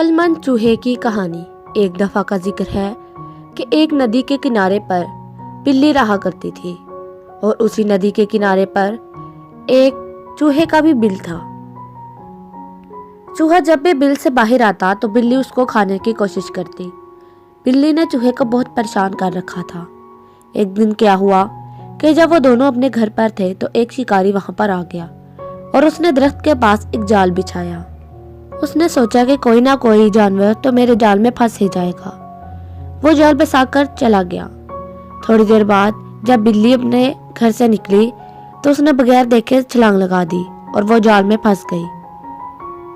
عقلمند چوہے کی کہانی۔ ایک دفعہ کا ذکر ہے کہ ایک ندی کے کنارے پر بلی رہا کرتی تھی اور اسی ندی کے کنارے پر ایک چوہے کا بھی بل تھا۔ چوہا جب بھی بل سے باہر آتا تو بلی اس کو کھانے کی کوشش کرتی۔ بلی نے چوہے کو بہت پریشان کر رکھا تھا۔ ایک دن کیا ہوا کہ جب وہ دونوں اپنے گھر پر تھے تو ایک شکاری وہاں پر آ گیا اور اس نے درخت کے پاس ایک جال بچھایا۔ اس نے سوچا کہ کوئی نہ کوئی جانور تو میرے جال میں پھنس ہی جائے گا۔ وہ جال بسا کر چلا گیا۔ تھوڑی دیر بعد جب بلی اپنے گھر سے نکلی تو اس نے بغیر دیکھے چھلانگ لگا دی اور وہ جال میں پھنس گئی۔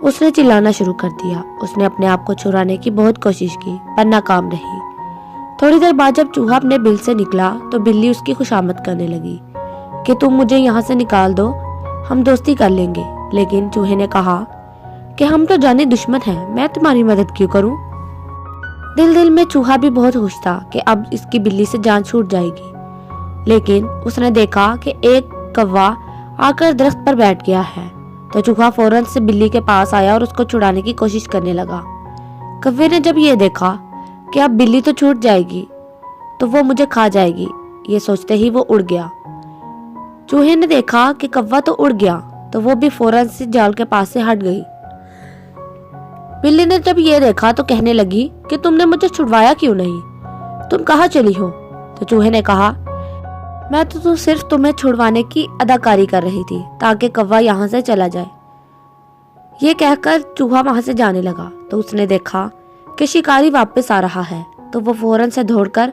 اس نے چلانا شروع کر دیا۔ اس نے اپنے آپ کو چھڑانے کی بہت کوشش کی پر ناکام رہی۔ تھوڑی دیر بعد جب چوہا اپنے بل سے نکلا تو بلی اس کی خوشامد کرنے لگی کہ تم مجھے یہاں سے نکال دو، ہم دوستی کر لیں گے۔ لیکن چوہے نے کہا کہ ہم تو جانی دشمن ہیں، میں تمہاری مدد کیوں کروں؟ دل میں چوہا بھی بہت خوش تھا کہ اب اس کی بلی سے جان چھوٹ جائے گی۔ لیکن اس نے دیکھا کہ ایک کوا آ کر درخت پر بیٹھ گیا ہے تو چوہا فوراً سے بلی کے پاس آیا اور اس کو چھڑانے کی کوشش کرنے لگا۔ کوے نے جب یہ دیکھا کہ اب بلی تو چھوٹ جائے گی تو وہ مجھے کھا جائے گی، یہ سوچتے ہی وہ اڑ گیا۔ چوہے نے دیکھا کہ کوا تو اڑ گیا تو وہ بھی فوراً سے جال کے پاس سے ہٹ گئی۔ بلی نے جب یہ دیکھا تو کہنے لگی کہ تم نے مجھے چھڑوایا کیوں نہیں؟ تم کہاں چلی ہو؟ تو چوہے نے کہا میں تو صرف تمہیں چھڑوانے کی اداکاری کر رہی تھی تاکہ کوا یہاں سے چلا جائے۔ یہ کہہ کر چوہا وہاں سے جانے لگا تو اس نے دیکھا کہ شکاری واپس آ رہا ہے تو وہ فوراً سے دوڑ کر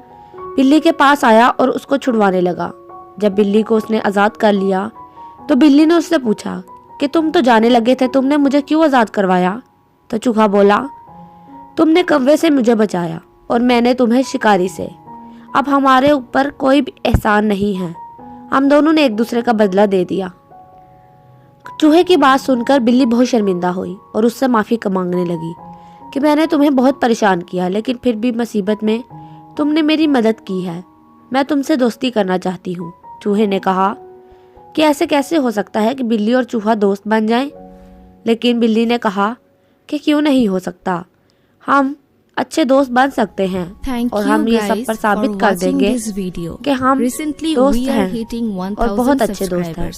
بلی کے پاس آیا اور اس کو چھڑوانے لگا۔ جب بلی کو اس نے آزاد کر لیا تو بلی نے اس سے پوچھا کہ تم تو جانے لگے تھے، تم نے مجھے کیوں آزاد کروایا؟ تو چوہا بولا تم نے کوے سے مجھے بچایا اور میں نے تمہیں شکاری سے، اب ہمارے اوپر کوئی بھی احسان نہیں ہے، ہم دونوں نے ایک دوسرے کا بدلہ دے دیا۔ چوہے کی بات سن کر بلی بہت شرمندہ ہوئی اور اس سے معافی مانگنے لگی کہ میں نے تمہیں بہت پریشان کیا لیکن پھر بھی مصیبت میں تم نے میری مدد کی ہے، میں تم سے دوستی کرنا چاہتی ہوں۔ چوہے نے کہا کہ ایسے کیسے ہو سکتا ہے کہ بلی اور چوہا دوست بن جائیں؟ لیکن بلی نے کہا کہ کیوں نہیں ہو سکتا، ہم اچھے دوست بن سکتے ہیں اور ہم یہ سب پر ثابت کر دیں گے کہ ہم دوست ہیں اور بہت اچھے دوست ہیں۔